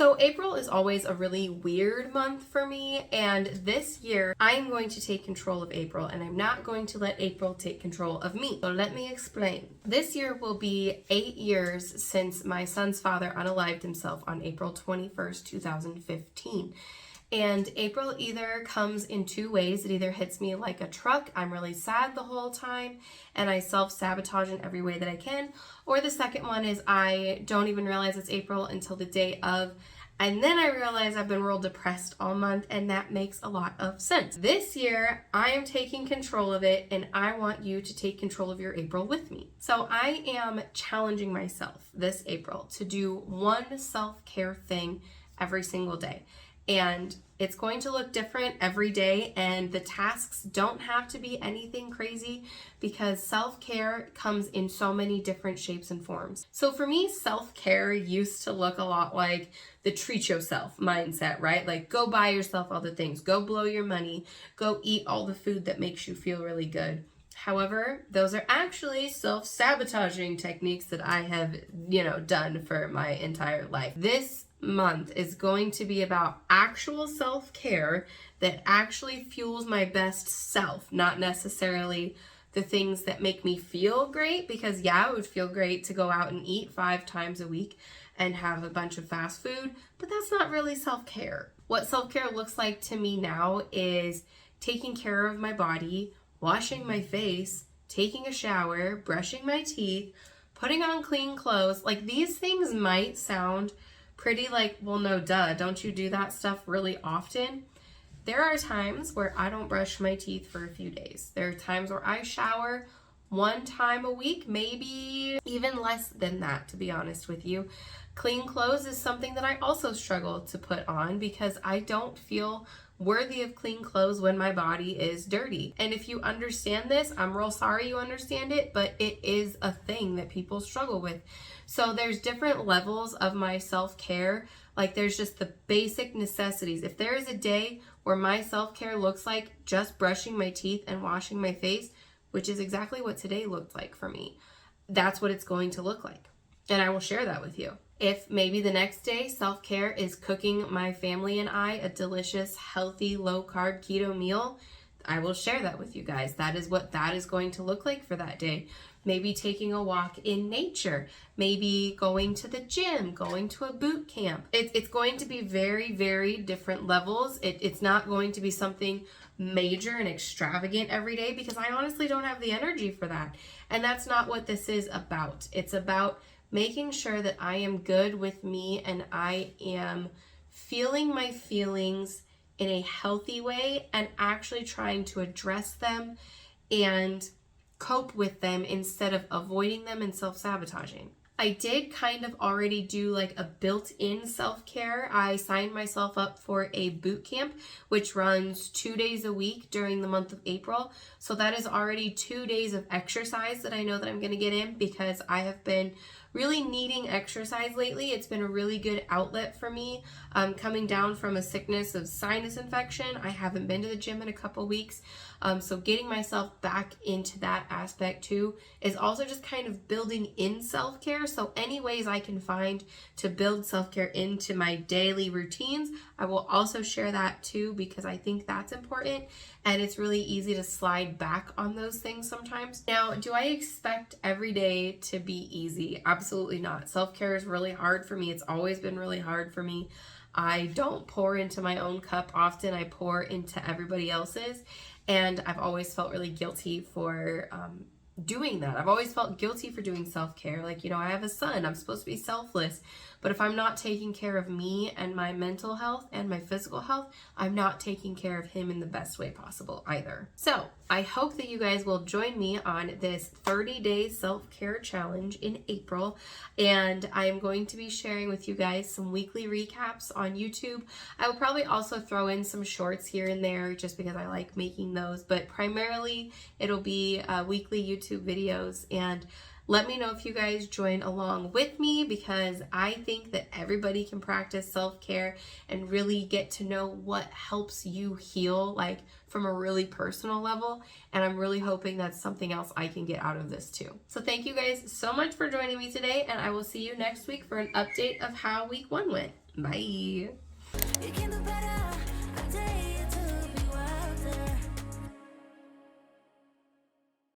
So April is always a really weird month for me, and this year I am going to take control of April, and I'm not going to let April take control of me. So let me explain. This year will be 8 years since my son's father unalived himself on April 21st, 2015. And April either comes in two ways. It either hits me like a truck, I'm really sad the whole time, and I self-sabotage in every way that I can. Or the second one is I don't even realize it's April until the day of, and then I realize I've been real depressed all month, and that makes a lot of sense. This year, I am taking control of it, and I want you to take control of your April with me. So I am challenging myself this April to do one self-care thing every single day. And it's going to look different every day, and the tasks don't have to be anything crazy because self-care comes in so many different shapes and forms. So for me, self-care used to look a lot like the treat yourself mindset, right? Like go buy yourself all the things, go blow your money, go eat all the food that makes you feel really good. However, those are actually self-sabotaging techniques that I have, done for my entire life. This month is going to be about actual self-care that actually fuels my best self, not necessarily the things that make me feel great, because yeah, it would feel great to go out and eat 5 times a week and have a bunch of fast food, but that's not really self-care. What self-care looks like to me now is taking care of my body, washing my face, taking a shower, brushing my teeth, putting on clean clothes. Like, these things might sound pretty like, well, no, duh, don't you do that stuff really often? There are times where I don't brush my teeth for a few days. There are times where I shower 1 time a week, maybe even less than that, to be honest with you. Clean clothes is something that I also struggle to put on because I don't feel worthy of clean clothes when my body is dirty. And if you understand this, I'm real sorry you understand it, but it is a thing that people struggle with. So there's different levels of my self-care. Like, there's just the basic necessities. If there is a day where my self-care looks like just brushing my teeth and washing my face, which is exactly what today looked like for me, that's what it's going to look like. And I will share that with you. If maybe the next day self-care is cooking my family and I a delicious, healthy, low-carb keto meal, I will share that with you guys. That is what that is going to look like for that day. Maybe taking a walk in nature, maybe going to the gym, going to a boot camp. It's going to be very, very different levels. It's not going to be something major and extravagant every day because I honestly don't have the energy for that. And that's not what this is about. It's about making sure that I am good with me and I am feeling my feelings in a healthy way and actually trying to address them and cope with them instead of avoiding them and self-sabotaging. I did kind of already do like a built-in self-care. I signed myself up for a boot camp, which runs 2 days a week during the month of April. So that is already 2 days of exercise that I know that I'm going to get in because I have been really needing exercise lately. It's been a really good outlet for me. Coming down from a sickness of sinus infection, I haven't been to the gym in a couple weeks. So getting myself back into that aspect too is also just kind of building in self-care. So any ways I can find to build self-care into my daily routines, I will also share that too because I think that's important and it's really easy to slide back on those things sometimes. Now, do I expect every day to be easy? Absolutely not. Self-care is really hard for me. It's always been really hard for me. I don't pour into my own cup often. I pour into everybody else's. And I've always felt really guilty for doing that. I've always felt guilty for doing self-care. Like, I have a son. I'm supposed to be selfless. But if I'm not taking care of me and my mental health and my physical health, I'm not taking care of him in the best way possible either. So I hope that you guys will join me on this 30-day self-care challenge in April. And I am going to be sharing with you guys some weekly recaps on YouTube. I will probably also throw in some shorts here and there just because I like making those. But primarily, it'll be weekly YouTube videos. And let me know if you guys join along with me because I think that everybody can practice self-care and really get to know what helps you heal, like from a really personal level. And I'm really hoping that's something else I can get out of this too. So thank you guys so much for joining me today, and I will see you next week for an update of how week 1 went. Bye.